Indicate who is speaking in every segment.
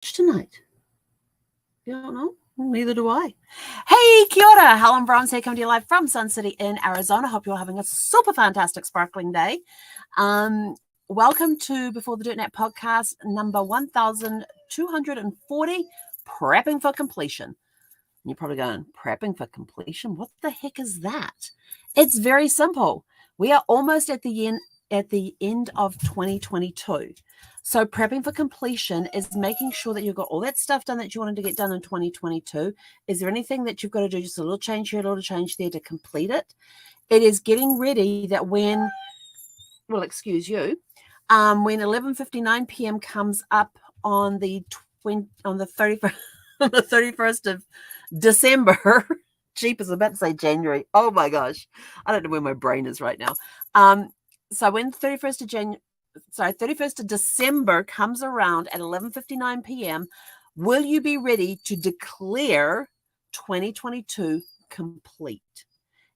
Speaker 1: tonight? You don't know? Neither do I. Hey, kia ora. Helen Brahms here, coming to you live from Sun City in Arizona. Hope you're having a super fantastic, sparkling day. Welcome to Before the Dirt Nap podcast, number 1240, Prepping for Completion. You're probably going, prepping for completion? What the heck is that? It's very simple. We are almost at the end of 2022. So prepping for completion is making sure that you've got all that stuff done that you wanted to get done in 2022. Is there anything that you've got to do, just a little change here, a little change there to complete it? It is getting ready that when 11:59 p.m. comes up on the 31st, on the 31st of December. Jeep is about to say January. Oh my gosh. I don't know where my brain is right now. So when 31st of December comes around at 11:59 p.m., will you be ready to declare 2022 complete?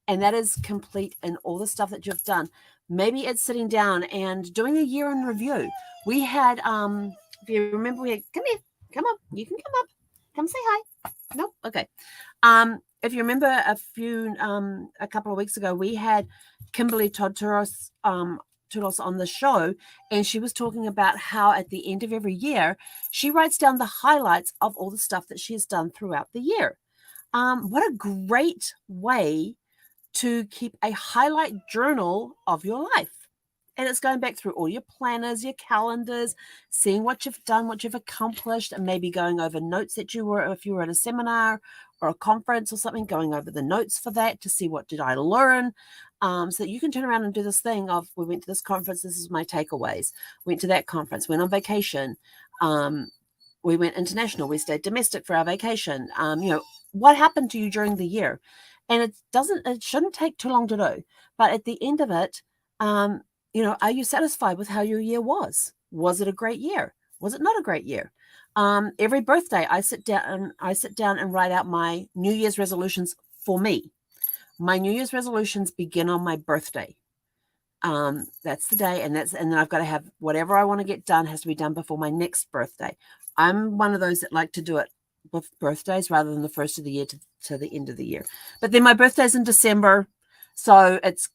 Speaker 1: And that is complete in all the stuff that you've done. Maybe it's sitting down and doing a year in review. We had, if you remember, we had, come here, come up, you can come up, come say hi. Nope, okay. If you remember a couple of weeks ago, we had Kimberly Todd-Turos on the show, and she was talking about how at the end of every year, she writes down the highlights of all the stuff that she has done throughout the year. What a great way to keep a highlight journal of your life. And it's going back through all your planners, your calendars, seeing what you've done, what you've accomplished, and maybe going over notes that if you were at a seminar or a conference or something, going over the notes for that to see what did I learn, so that you can turn around and do this thing of, we went to this conference, this is my takeaways, went to that conference, went on vacation, we went international, we stayed domestic for our vacation, what happened to you during the year? And it shouldn't take too long to do. But at the end of it, are you satisfied with how your year was? Was it a great year? Was it not a great year? Every birthday, I sit down and write out my New Year's resolutions for me. My New Year's resolutions begin on my birthday. That's the day, and then I've got to have whatever I want to get done has to be done before my next birthday. I'm one of those that like to do it with birthdays rather than the first of the year to the end of the year. But then my birthday's in December, so it's,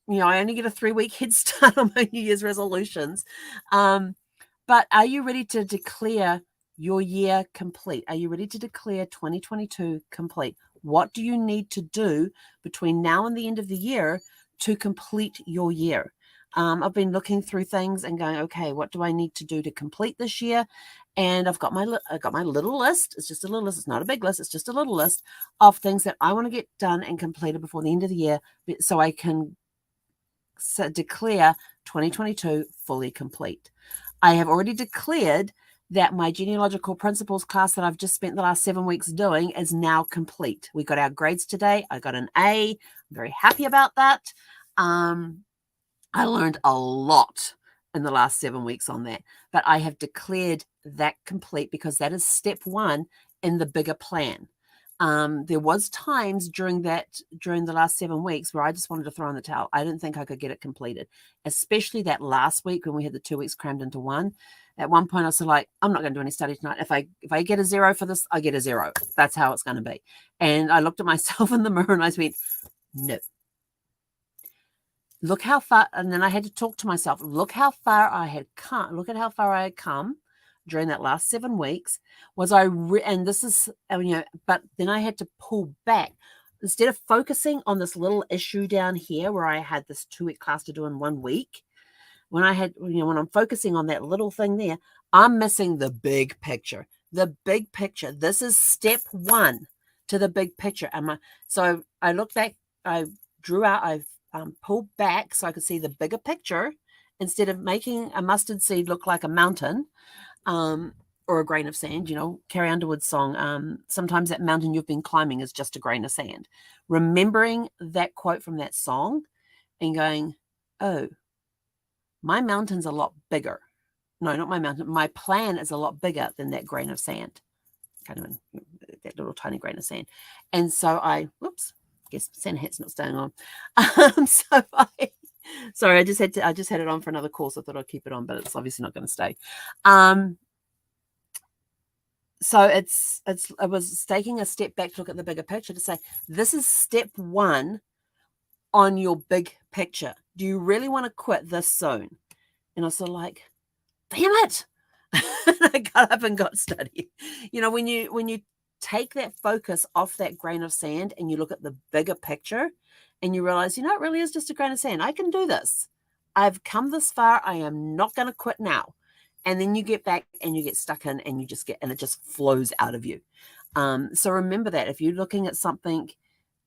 Speaker 1: I only get a 3-week head start on my New Year's resolutions. But are you ready to declare your year complete? Are you ready to declare 2022 complete? What do you need to do between now and the end of the year to complete your year? I've been looking through things and going, okay, what do I need to do to complete this year? And I've got my little list. It's just a little list. It's not a big list. It's just a little list of things that I want to get done and completed before the end of the year, so I can declare 2022 fully complete. I have already declared that my genealogical principles class that I've just spent the last 7 weeks doing is now complete. We got our grades today. I got an A. I'm very happy about that. I learned a lot in the last 7 weeks on that, but I have declared that complete because that is step one in the bigger plan. There was times during the last 7 weeks where I just wanted to throw in the towel. I didn't think I could get it completed, especially that last week when we had the 2 weeks crammed into one. At one point I was like, I'm not going to do any study tonight. If I get a 0 for this, I get a 0. That's how it's going to be. And I looked at myself in the mirror and I went, no. Look how far, and then I had to talk to myself. Look how far I had come. Look at how far I had come during that last 7 weeks. But then I had to pull back. Instead of focusing on this little issue down here where I had this 2-week class to do in 1 week, when I'm focusing on that little thing there, I'm missing the big picture. The big picture. This is step one to the big picture. So I looked back, I drew out, I've pulled back so I could see the bigger picture instead of making a mustard seed look like a mountain or a grain of sand. Carrie Underwood's song, sometimes that mountain you've been climbing is just a grain of sand. Remembering that quote from that song and going, oh, my mountain's a lot bigger. No, not my mountain. My plan is a lot bigger than that grain of sand. Kind of that little tiny grain of sand. And so I guess Santa hat's not staying on. Sorry, I just had it on for another course. I thought I'd keep it on, but it's obviously not going to stay. So it was taking a step back to look at the bigger picture to say, this is step one on your big picture. Do you really want to quit this zone? And I was sort of like, damn it. I got up and got study. You know, when you take that focus off that grain of sand and you look at the bigger picture and you realize, you know, it really is just a grain of sand. I can do this. I've come this far. I am not going to quit now. And then you get back and you get stuck in and it just flows out of you. So remember that if you're looking at something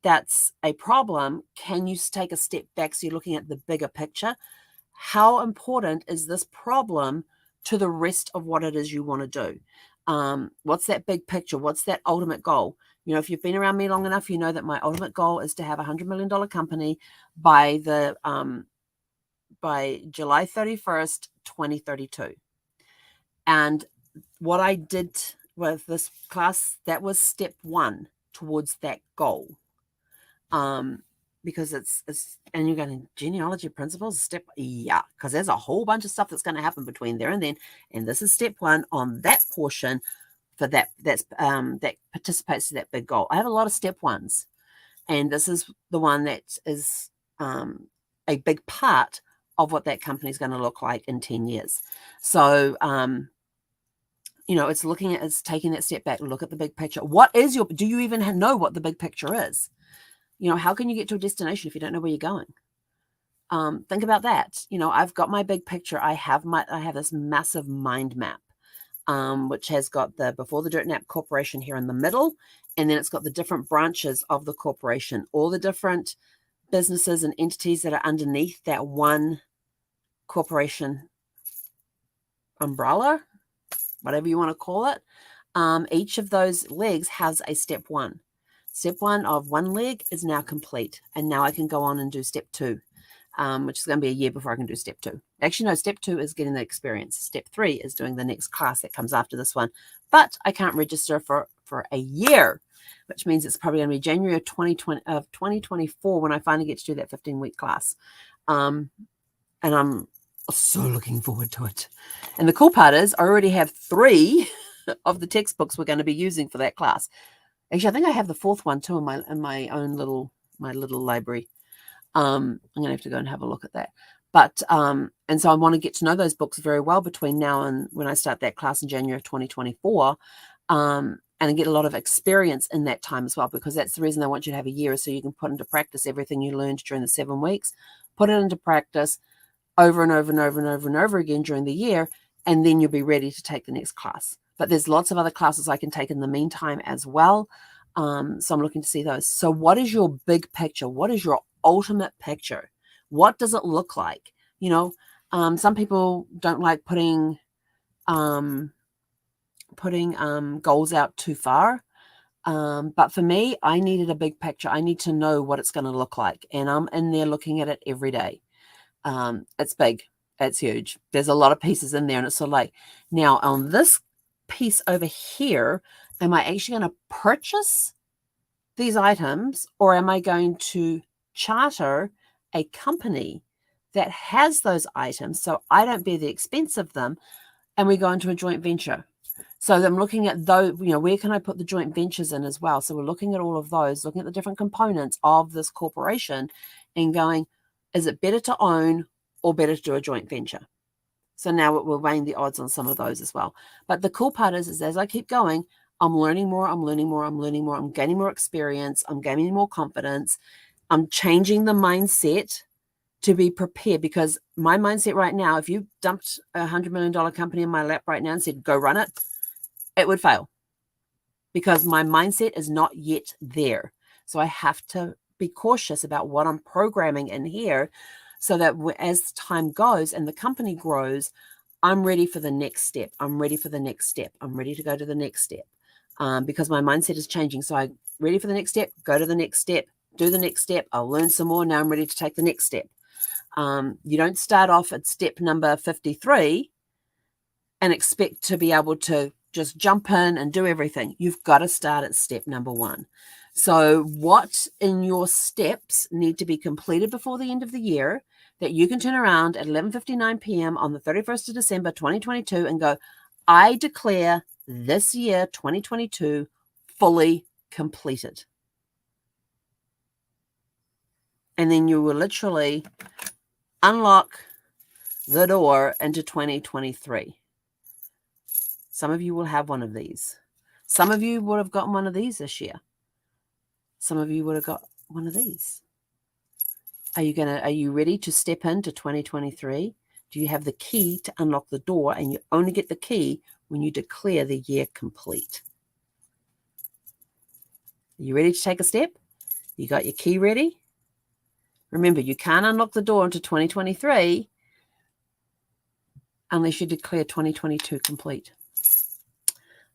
Speaker 1: that's a problem, can you take a step back so you're looking at the bigger picture? How important is this problem to the rest of what it is you want to do? What's that big picture? What's that ultimate goal? You know, if you've been around me long enough, you know that my ultimate goal is to have a $100 million company by July 31st, 2032. And what I did with this class, that was step one towards that goal. Because it's and you're going, genealogy principles, step, yeah, because there's a whole bunch of stuff that's going to happen between there and then. And this is step one on that portion for that participates to that big goal. I have a lot of step ones, and this is the one that is a big part of what that company is going to look like in 10 years. So, you know, it's taking that step back, look at the big picture. Do you even know what the big picture is? You know, how can you get to a destination if you don't know where you're going? Think about that. You know, I've got my big picture. I have this massive mind map, which has got the Before the Dirt Nap Corporation here in the middle. And then it's got the different branches of the corporation, all the different businesses and entities that are underneath that one corporation umbrella, whatever you want to call it. Each of those legs has a step one. Step one of one leg is now complete. And now I can go on and do step two, which is going to be a year before I can do step two. Actually, no, step two is getting the experience. Step three is doing the next class that comes after this one. But I can't register for a year, which means it's probably going to be January of 2024 when I finally get to do that 15-week class. And I'm so looking forward to it. And the cool part is I already have 3 of the textbooks we're going to be using for that class. Actually, I think I have the 4th one too in my own little library. I'm going to have to go and have a look at that. But and so I want to get to know those books very well between now and when I start that class in January of 2024, and get a lot of experience in that time as well, because that's the reason I want you to have a year, so you can put into practice everything you learned during the 7 weeks, put it into practice over and over and over and over and over again during the year, and then you'll be ready to take the next class. But there's lots of other classes I can take in the meantime as well. So I'm looking to see those. So what is your big picture? What is your ultimate picture? What does it look like? You know, some people don't like putting goals out too far. But for me, I needed a big picture. I need to know what it's going to look like. And I'm in there looking at it every day. It's big. It's huge. There's a lot of pieces in there. And it's sort of like, now on this piece over here, am I actually going to purchase these items, or am I going to charter a company that has those items so I don't bear the expense of them, and we go into a joint venture? So I'm looking at those, you know, where can I put the joint ventures in as well? So we're looking at all of those, looking at the different components of this corporation and going, is it better to own or better to do a joint venture? So now we're weighing the odds on some of those as well. But the cool part is as I keep going, I'm learning more, I'm learning more, I'm learning more, I'm gaining more experience, I'm gaining more confidence. I'm changing the mindset to be prepared, because my mindset right now, if you dumped a $100 million company in my lap right now and said, go run it, it would fail, because my mindset is not yet there. So I have to be cautious about what I'm programming in here, so that as time goes and the company grows, I'm ready for the next step. I'm ready for the next step. I'm ready to go to the next step, because my mindset is changing. So I'm ready for the next step, go to the next step, do the next step. I'll learn some more. Now I'm ready to take the next step. You don't start off at step number 53 and expect to be able to just jump in and do everything. You've got to start at step number 1. So what in your steps need to be completed before the end of the year that you can turn around at 11:59 p.m. on the 31st of December, 2022 and go, I declare this year, 2022, fully completed. And then you will literally unlock the door into 2023. Some of you will have one of these. Some of you would have gotten one of these this year. Some of you would have got one of these. Are you ready to step into 2023? Do you have the key to unlock the door? And you only get the key when you declare the year complete. Are you ready to take a step? You got your key ready? Remember, you can't unlock the door into 2023 unless you declare 2022 complete.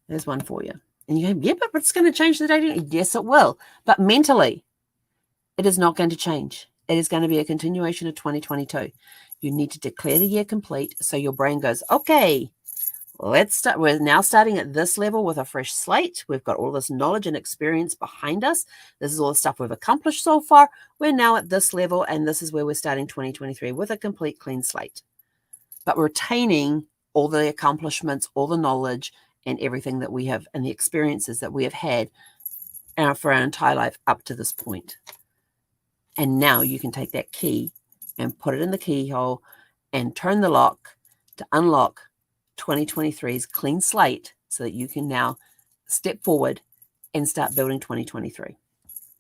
Speaker 1: There's one for you. And you go, yeah, but it's going to change the date. Yes, it will. But mentally, it is not going to change. It is going to be a continuation of 2022. You need to declare the year complete so your brain goes, okay, let's start. We're now starting at this level with a fresh slate. We've got all this knowledge and experience behind us. This is all the stuff we've accomplished so far. We're now at this level, and this is where we're starting 2023 with a complete clean slate. But retaining all the accomplishments, all the knowledge, and everything that we have, and the experiences that we have had for our entire life up to this point. And now you can take that key and put it in the keyhole and turn the lock to unlock 2023's clean slate so that you can now step forward and start building 2023.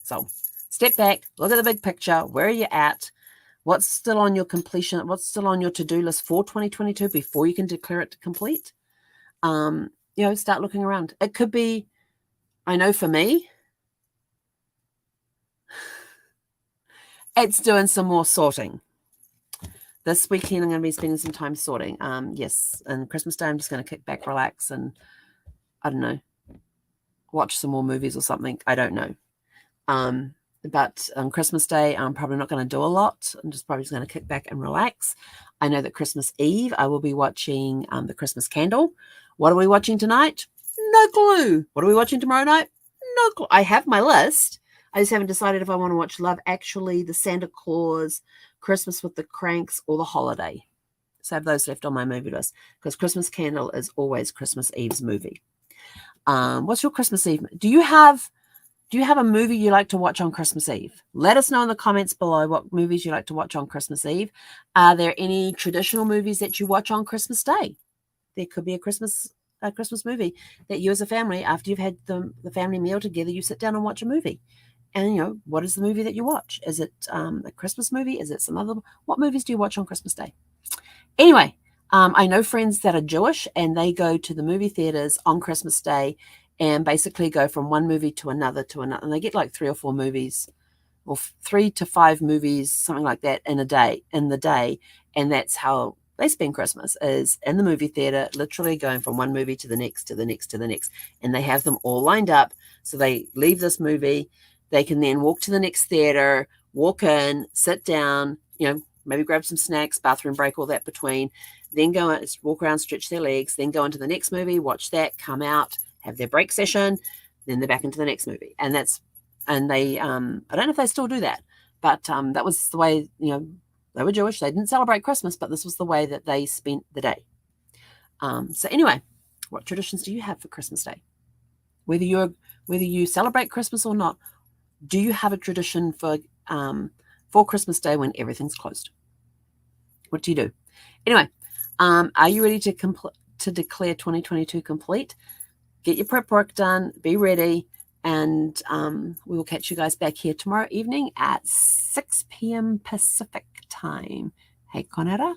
Speaker 1: So step back, look at the big picture. Where are you at? What's still on your completion? What's still on your to-do list for 2022 before you can declare it complete? Start looking around. It could be, I know for me, it's doing some more sorting. This weekend, I'm going to be spending some time sorting. Yes, and Christmas Day, I'm just going to kick back, relax, and, I don't know, watch some more movies or something. I don't know. But on Christmas Day, I'm probably not going to do a lot. I'm probably just going to kick back and relax. I know that Christmas Eve, I will be watching The Christmas Candle. What are we watching tonight? No clue. What are we watching tomorrow night? No clue. I have my list. I just haven't decided if I want to watch Love Actually, The Santa Claus, Christmas with the Cranks, or The Holiday. So I have those left on my movie list because Christmas Candle is always Christmas Eve's movie. What's your Christmas Eve? Do you have a movie you like to watch on Christmas Eve? Let us know in the comments below what movies you like to watch on Christmas Eve. Are there any traditional movies that you watch on Christmas Day? There could be a Christmas movie that you as a family, after you've had the family meal together, you sit down and watch a movie. And, what is the movie that you watch? Is it a Christmas movie? Is it some other? What movies do you watch on Christmas Day? Anyway, I know friends that are Jewish, and they go to the movie theaters on Christmas Day and basically go from one movie to another. And they get like 3 or 4 movies, or 3 to 5 movies, something like that in the day. And that's how they spend Christmas, is in the movie theater, literally going from one movie to the next, to the next, to the next. And they have them all lined up. So they leave this movie. They can then walk to the next theater, walk in, sit down, maybe grab some snacks, bathroom break, all that between, then go out, walk around, stretch their legs, then go into the next movie, watch that, come out, have their break session, then they're back into the next movie. And they, I don't know if they still do that, but that was the way, they were Jewish. They didn't celebrate Christmas, but this was the way that they spent the day. So anyway, what traditions do you have for Christmas Day? Whether you celebrate Christmas or not, do you have a tradition for Christmas Day when everything's closed? What do you do? Anyway, are you ready to declare 2022 complete? Get your prep work done. Be ready. And we will catch you guys back here tomorrow evening at 6 p.m. Pacific time. Hey, Conetta.